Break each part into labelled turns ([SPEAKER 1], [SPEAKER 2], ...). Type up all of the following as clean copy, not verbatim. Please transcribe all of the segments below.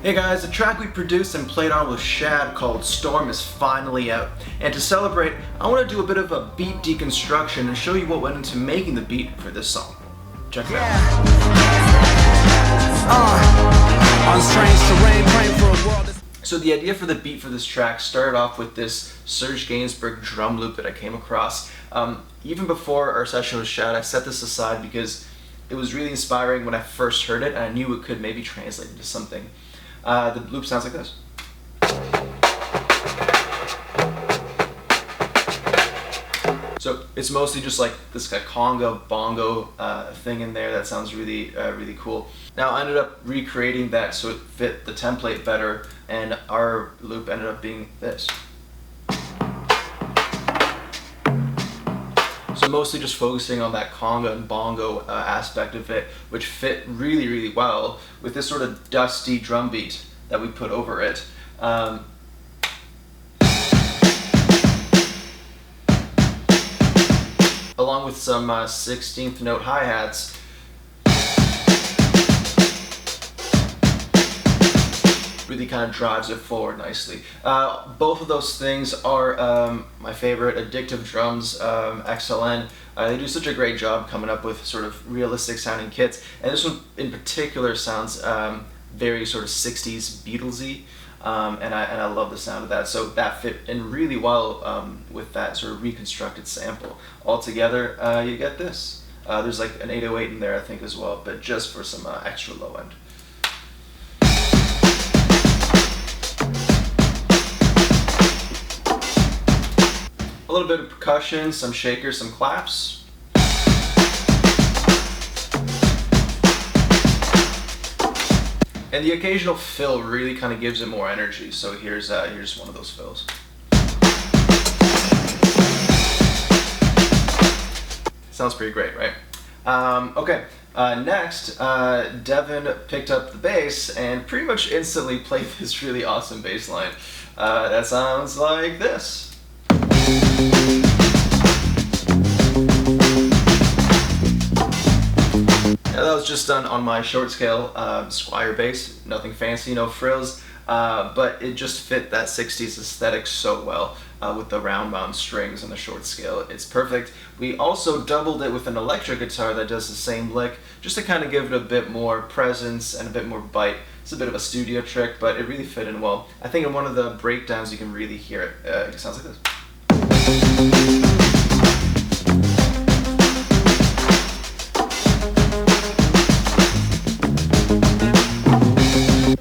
[SPEAKER 1] Hey guys, the track we produced and played on with Shad called Storm is finally out. And to celebrate, I want to do a bit of a beat deconstruction and show you what went into making the beat for this song. Check it out. On strange terrain, praying for a world. So the idea for the beat for this track started off with this Serge Gainsbourg drum loop that I came across. Even before our session with Shad, I set this aside because it was really inspiring when I first heard it, and I knew it could maybe translate into something. The loop sounds like this. So it's mostly just like this kind of conga bongo thing in there that sounds really really cool. Now I ended up recreating that so it fit the template better, and our loop ended up being this. So mostly just focusing on that conga and bongo aspect of it, which fit really, really well with this sort of dusty drum beat that we put over it. Along with some 16th note hi-hats. Really kind of drives it forward nicely. Both of those things are my favorite. Addictive Drums, XLN. They do such a great job coming up with sort of realistic sounding kits, and this one in particular sounds very sort of 60s Beatlesy, and I love the sound of that. So that fit in really well with that sort of reconstructed sample. Altogether, you get this. There's like an 808 in there, I think, as well, but just for some extra low end. A little bit of percussion, some shakers, some claps. And the occasional fill really kind of gives it more energy. So here's one of those fills. Sounds pretty great, right? Okay, next, Devin picked up the bass and pretty much instantly played this really awesome bass line. That sounds like this. Yeah, that was just done on my short scale Squire bass, nothing fancy, no frills, but it just fit that 60s aesthetic so well with the round wound strings and the short scale. It's perfect. We also doubled it with an electric guitar that does the same lick, just to kind of give it a bit more presence and a bit more bite. It's a bit of a studio trick, but it really fit in well. I think in one of the breakdowns you can really hear it. It sounds like this.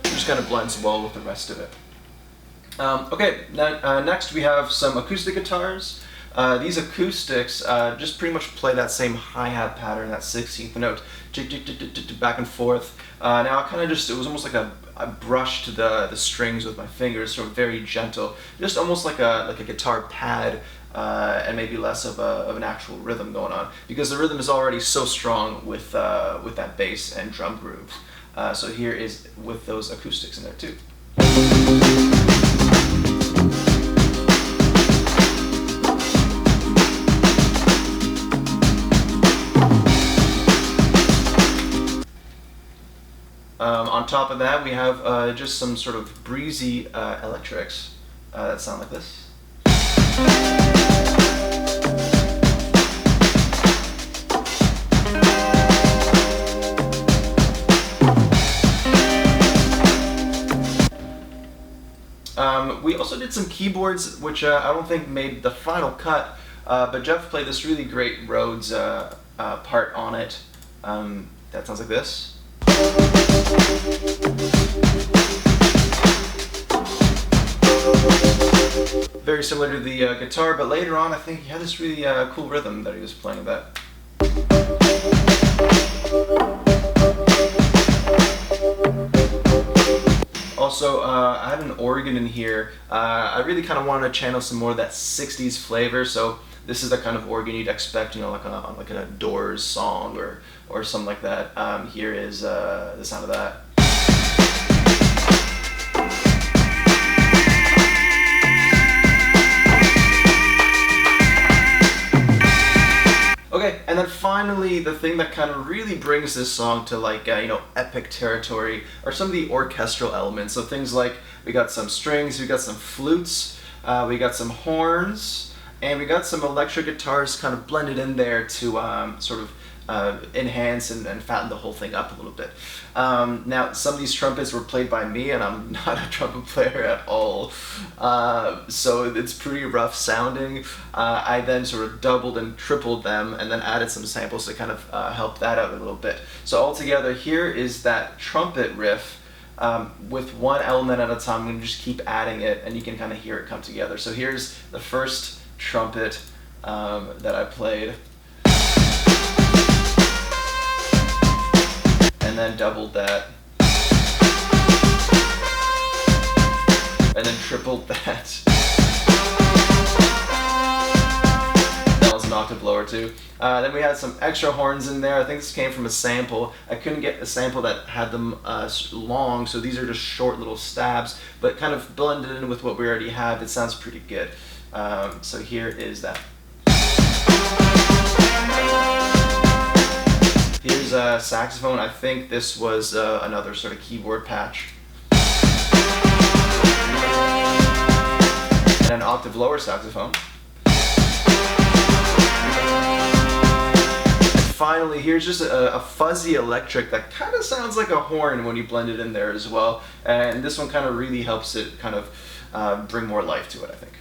[SPEAKER 1] Just kind of blends well with the rest of it. Okay, next we have some acoustic guitars. These acoustics just pretty much play that same hi-hat pattern, that 16th note, back and forth. Now I kind of just, it was almost like I brushed the strings with my fingers, sort of very gentle, just almost like a guitar pad, and maybe less of an actual rhythm going on, because the rhythm is already so strong with that bass and drum groove. So here is with those acoustics in there too. On top of that, we have just some sort of breezy electrics that sound like this. We also did some keyboards, which I don't think made the final cut, but Jeff played this really great Rhodes part on it. That sounds like this. Very similar to the guitar, but later on I think he had this really cool rhythm that he was playing that. Also, I have an organ in here. I really kind of wanted to channel some more of that 60s flavor, so this is the kind of organ you'd expect, you know, like on a Doors song or something like that. Here is the sound of that. Okay, and then finally finally, the thing that kind of really brings this song to like, epic territory are some of the orchestral elements. So things like, we got some strings, we got some flutes, we got some horns, and we got some electric guitars kind of blended in there to sort of enhance and fatten the whole thing up a little bit. Now, some of these trumpets were played by me, and I'm not a trumpet player at all, so it's pretty rough sounding. I then sort of doubled and tripled them, and then added some samples to kind of help that out a little bit. So altogether, here is that trumpet riff with one element at a time. I'm going to just keep adding it, and you can kind of hear it come together. So here's the first trumpet that I played. And then doubled that, and then tripled that. That was an octave lower too. Then we had some extra horns in there. I think this came from a sample. I couldn't get a sample that had them long, so these are just short little stabs, but kind of blended in with what we already have. It sounds pretty good. So here is that. Here's a saxophone. I think this was another sort of keyboard patch. And an octave lower saxophone. And finally, here's just a fuzzy electric that kind of sounds like a horn when you blend it in there as well. And this one kind of really helps it kind of bring more life to it, I think.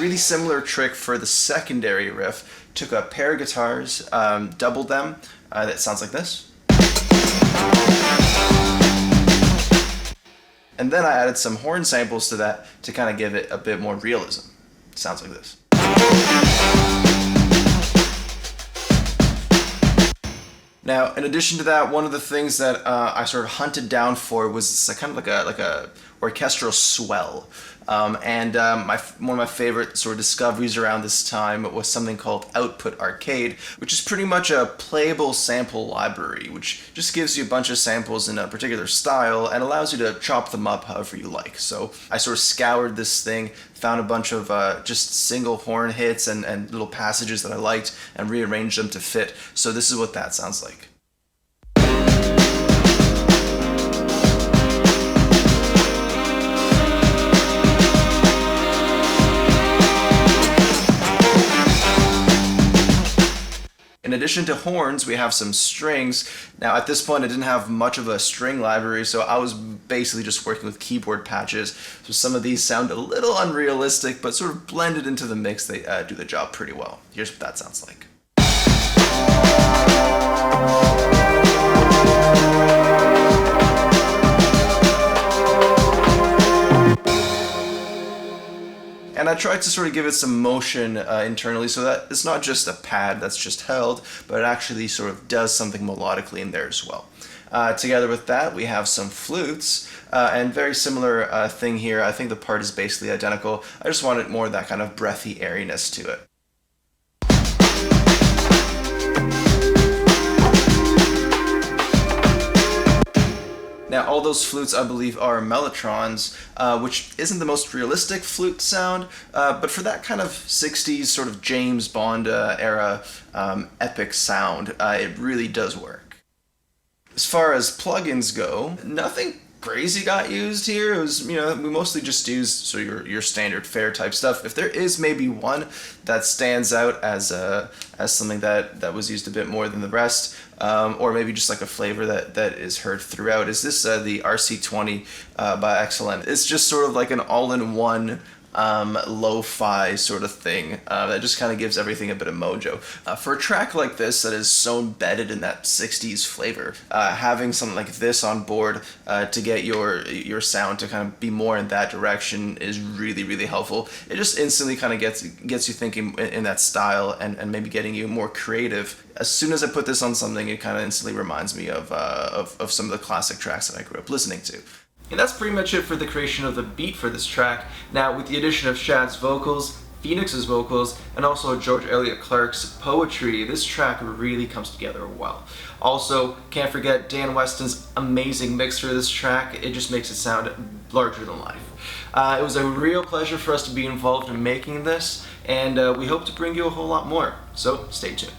[SPEAKER 1] Really similar trick for the secondary riff. Took a pair of guitars, doubled them. That sounds like this. And then I added some horn samples to that to kind of give it a bit more realism. Sounds like this. Now, in addition to that, one of the things that I sort of hunted down for was kind of like a orchestral swell. One of my favorite sort of discoveries around this time was something called Output Arcade, which is pretty much a playable sample library, which just gives you a bunch of samples in a particular style and allows you to chop them up however you like. So I sort of scoured this thing, found a bunch of just single horn hits and little passages that I liked, and rearranged them to fit. So this is what that sounds like. In addition to horns, we have some strings. Now at this point I didn't have much of a string library, so I was basically just working with keyboard patches. So some of these sound a little unrealistic, but sort of blended into the mix, they do the job pretty well. Here's what that sounds like. And I tried to sort of give it some motion internally so that it's not just a pad that's just held, but it actually sort of does something melodically in there as well. Together with that, we have some flutes, and very similar thing here. I think the part is basically identical. I just wanted more of that kind of breathy airiness to it. Now, all those flutes, I believe, are mellotrons, which isn't the most realistic flute sound, but for that kind of 60s sort of James Bond era epic sound, it really does work. As far as plugins go, nothing crazy got used here. It was, we mostly just used so your standard fare type stuff. If there is maybe one that stands out as something that was used a bit more than the rest, or maybe just like a flavor that is heard throughout, is this the RC20 by Excellent. It's just sort of like an all-in-one lo-fi sort of thing that just kind of gives everything a bit of mojo. For a track like this that is so embedded in that 60s flavor, having something like this on board to get your sound to kind of be more in that direction is really, really helpful. It just instantly kind of gets you thinking in that style and maybe getting you more creative. As soon as I put this on something, it kind of instantly reminds me of some of the classic tracks that I grew up listening to. And that's pretty much it for the creation of the beat for this track. Now, with the addition of Shad's vocals, Phoenix's vocals, and also George Elliott Clarke's poetry, this track really comes together well. Also, can't forget Dan Weston's amazing mix for this track. It just makes it sound larger than life. It was a real pleasure for us to be involved in making this, and we hope to bring you a whole lot more, so stay tuned.